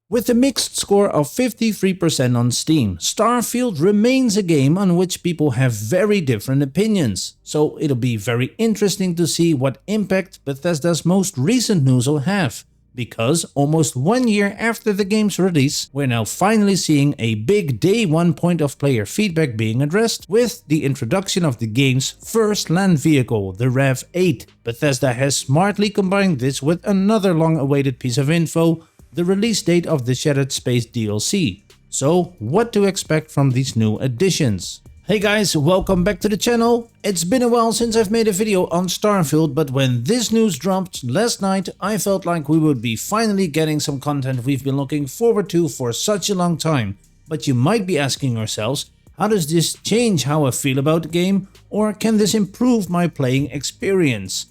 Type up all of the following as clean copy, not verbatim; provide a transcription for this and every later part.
With a mixed score of 53% on Steam, Starfield remains a game on which people have very different opinions, so it'll be very interesting to see what impact Bethesda's most recent news will have. Because almost 1 year after the game's release, we're now finally seeing a big day one point of player feedback being addressed with the introduction of the game's first land vehicle, the REV-8. Bethesda has smartly combined this with another long-awaited piece of info, the release date of the Shattered Space DLC. So, what to expect from these new additions? Hey guys, welcome back to the channel. It's been a while since I've made a video on Starfield, but when this news dropped last night, I felt like we would be finally getting some content we've been looking forward to for such a long time. But you might be asking yourselves, how does this change how I feel about the game, or can this improve my playing experience?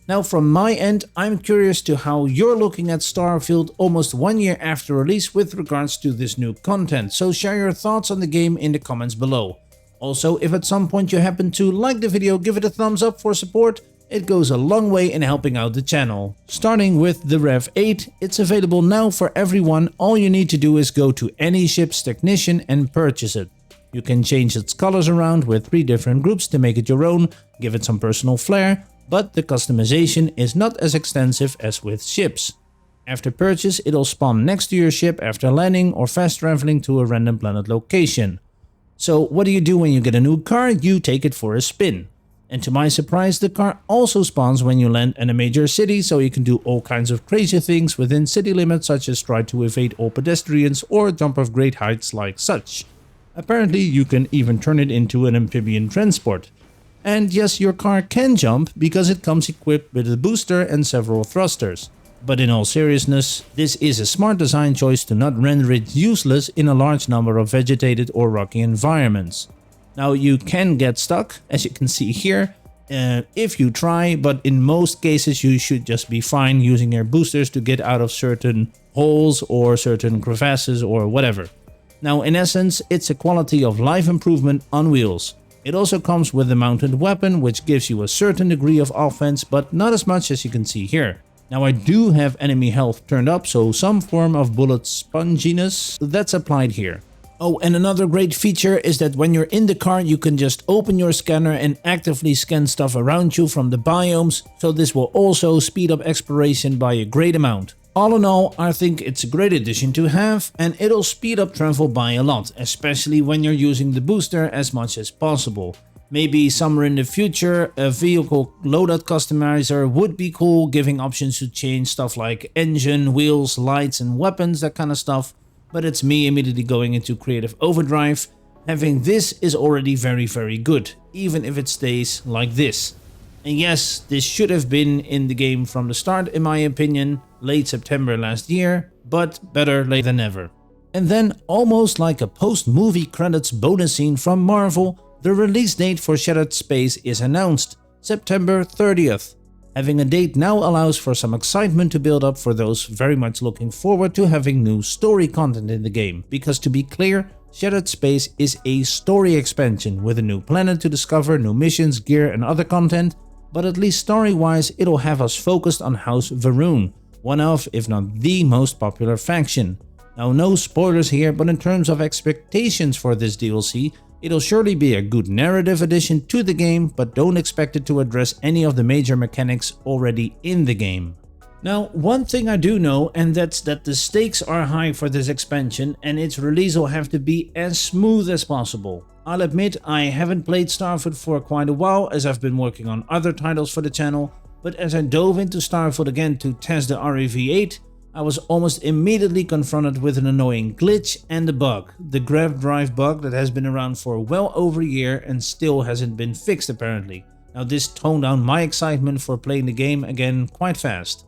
Now from my end, I'm curious to how you're looking at Starfield almost 1 year after release with regards to this new content, so share your thoughts on the game in the comments below. Also, if at some point you happen to like the video, give it a thumbs up for support, it goes a long way in helping out the channel. Starting with the REV-8, it's available now for everyone. All you need to do is go to any ship's technician and purchase it. You can change its colors around with 3 different groups to make it your own, give it some personal flair, but the customization is not as extensive as with ships. After purchase, it'll spawn next to your ship after landing or fast traveling to a random planet location. So what do you do when you get a new car? You take it for a spin. And to my surprise, the car also spawns when you land in a major city, so you can do all kinds of crazy things within city limits, such as try to evade all pedestrians or jump off great heights like such. Apparently you can even turn it into an amphibian transport. And yes, your car can jump because it comes equipped with a booster and several thrusters. But in all seriousness, this is a smart design choice to not render it useless in a large number of vegetated or rocky environments. Now you can get stuck, as you can see here, if you try, but in most cases you should just be fine using your boosters to get out of certain holes or certain crevasses or whatever. Now in essence, it's a quality of life improvement on wheels. It also comes with a mounted weapon, which gives you a certain degree of offense, but not as much as you can see here. Now I do have enemy health turned up, so some form of bullet sponginess that's applied here. Oh, and another great feature is that when you're in the car, you can just open your scanner and actively scan stuff around you from the biomes, so this will also speed up exploration by a great amount. All in all, I think it's a great addition to have, and it'll speed up travel by a lot, especially when you're using the booster as much as possible. Maybe somewhere in the future, a vehicle loadout customizer would be cool, giving options to change stuff like engine, wheels, lights and weapons, that kind of stuff. But it's me immediately going into creative overdrive. Having this is already very good, even if it stays like this. And yes, this should have been in the game from the start in my opinion, late September last year, but better late than never. And then, almost like a post-movie credits bonus scene from Marvel, the release date for Shattered Space is announced, September 30th. Having a date now allows for some excitement to build up for those very much looking forward to having new story content in the game, because to be clear, Shattered Space is a story expansion with a new planet to discover, new missions, gear and other content. But at least story-wise, it'll have us focused on House Va'ruun, one of, if not the most popular faction. Now no spoilers here, but in terms of expectations for this DLC, it'll surely be a good narrative addition to the game, but don't expect it to address any of the major mechanics already in the game. Now, one thing I do know, and that's that the stakes are high for this expansion, and its release will have to be as smooth as possible. I'll admit I haven't played Starfield for quite a while, as I've been working on other titles for the channel, but as I dove into Starfield again to test the REV-8, I was almost immediately confronted with an annoying glitch and a bug, the grav drive bug that has been around for well over a year and still hasn't been fixed apparently. Now this toned down my excitement for playing the game again quite fast.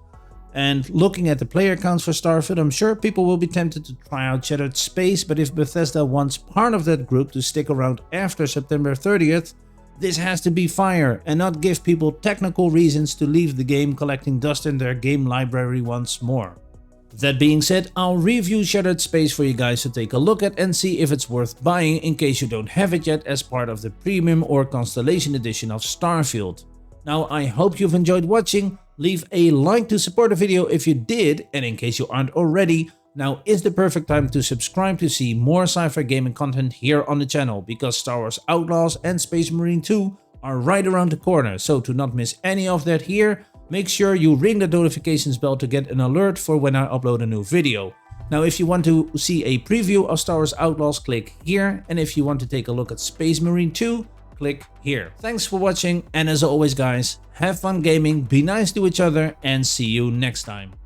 And looking at the player counts for Starfield, I'm sure people will be tempted to try out Shattered Space, but if Bethesda wants part of that group to stick around after September 30th, this has to be fire and not give people technical reasons to leave the game collecting dust in their game library once more. That being said, I'll review Shattered Space for you guys to take a look at and see if it's worth buying in case you don't have it yet as part of the Premium or Constellation edition of Starfield. Now I hope you've enjoyed watching, leave a like to support the video if you did, and in case you aren't already, Now is the perfect time to subscribe to see more sci-fi gaming content here on the channel, because Star Wars Outlaws and Space Marine 2 are right around the corner, so to not miss any of that here, make sure you ring the notifications bell to get an alert for when I upload a new video. Now if you want to see a preview of Star Wars Outlaws, click here, and if you want to take a look at Space Marine 2, click here. Thanks for watching, and as always guys, have fun gaming, be nice to each other, and see you next time.